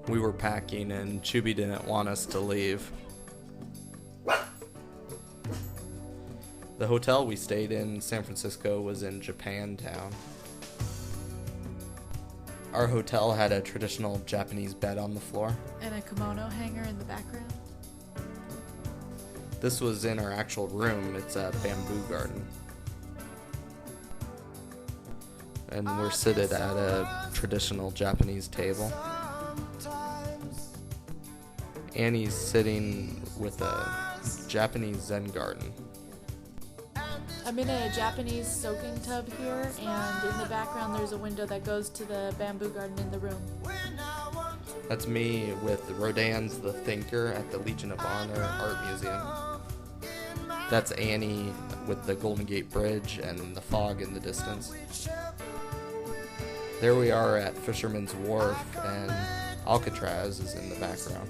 We were packing and Chubby didn't want us to leave. The hotel we stayed in San Francisco was in Japantown. Our hotel had a traditional Japanese bed on the floor. And a kimono hanger in the background. This was in our actual room. It's a bamboo garden. And we're seated at a traditional Japanese table. Annie's sitting with a Japanese Zen garden. I'm in a Japanese soaking tub here, and in the background there's a window that goes to the bamboo garden in the room. That's me with Rodin's The Thinker at the Legion of Honor Art Museum. That's Annie with the Golden Gate Bridge and the fog in the distance. There we are at Fisherman's Wharf, and Alcatraz is in the background.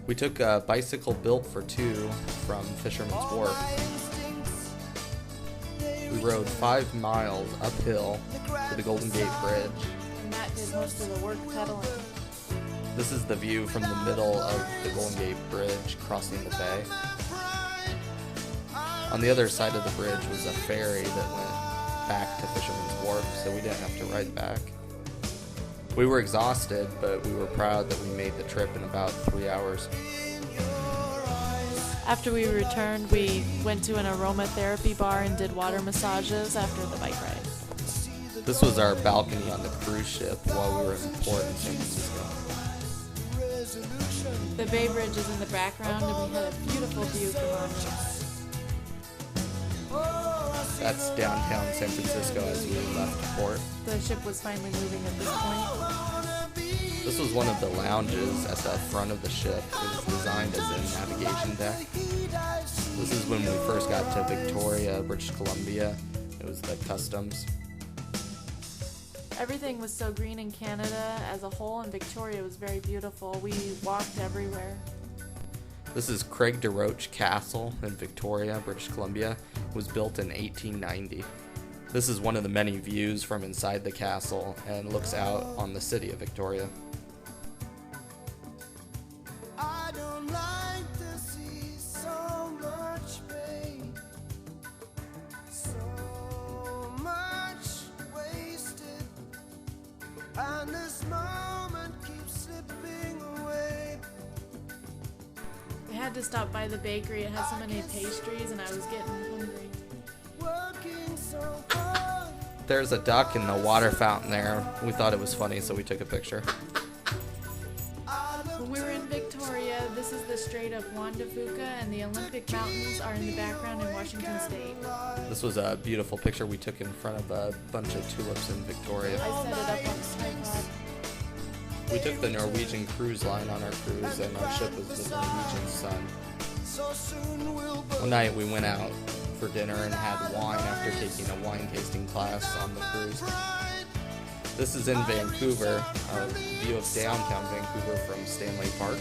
We took a bicycle built for two from Fisherman's Wharf. We rode 5 miles uphill to the Golden Gate Bridge. And Matt did most of the work pedaling. This is the view from the middle of the Golden Gate Bridge crossing the bay. On the other side of the bridge was a ferry that went back to Fisherman's Wharf, so we didn't have to ride back. We were exhausted, but we were proud that we made the trip in about 3 hours. After we returned, we went to an aromatherapy bar and did water massages after the bike ride. This was our balcony on the cruise ship while we were in port in San Francisco. The Bay Bridge is in the background, and we had a beautiful view from our house. That's downtown San Francisco as we left port. The ship was finally moving at this point. This was one of the lounges at the front of the ship. It was designed as a navigation deck. This is when we first got to Victoria, British Columbia. It was the customs. Everything was so green in Canada as a whole, and Victoria was very beautiful. We walked everywhere. This is Craig DeRoche Castle in Victoria, British Columbia. It was built in 1890. This is one of the many views from inside the castle and looks out on the city of Victoria. I had to stop by the bakery. It had so many pastries, and I was getting hungry. There's a duck in the water fountain there. We thought it was funny, so we took a picture. When we were in Victoria, this is the Strait of Juan de Fuca, and the Olympic Mountains are in the background in Washington State. This was a beautiful picture we took in front of a bunch of tulips in Victoria. I set it up on the tripod. We took the Norwegian cruise line on our cruise, and our ship was the Norwegian Sun. One night we went out for dinner and had wine after taking a wine tasting class on the cruise. This is in Vancouver, a view of downtown Vancouver from Stanley Park.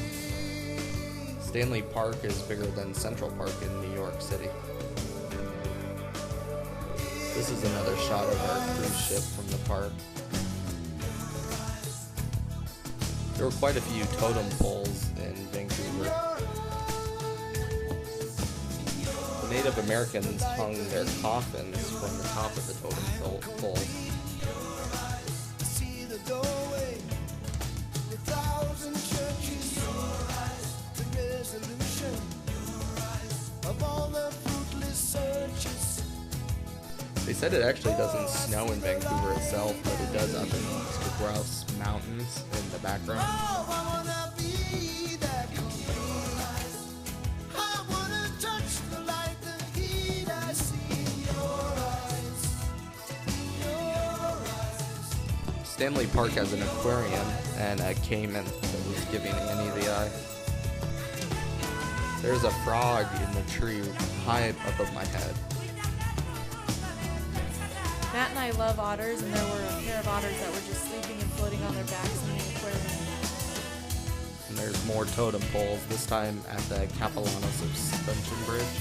Stanley Park is bigger than Central Park in New York City. This is another shot of our cruise ship from the park. There were quite a few totem poles in Vancouver. The Native Americans hung their coffins from the top of the totem pole. They said it actually doesn't snow in Vancouver itself, but it does up in the Grouse Mountains in the background. Stanley Park has an aquarium and a caiman that was giving Annie the eye. There's a frog in the tree high above my head. Matt and I love otters, and there were a pair of otters that were just sleeping and floating on their backs in the aquarium. And there's more totem poles, this time at the Capilano Suspension Bridge.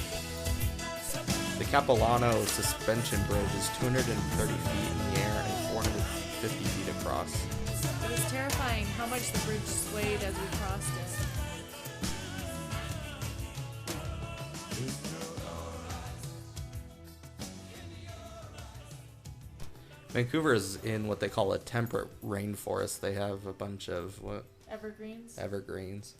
The Capilano Suspension Bridge is 230 feet in the air and 450 feet across. It was terrifying how much the bridge swayed as we crossed it. Vancouver is in what they call a temperate rainforest. They have a bunch of Evergreens. evergreens.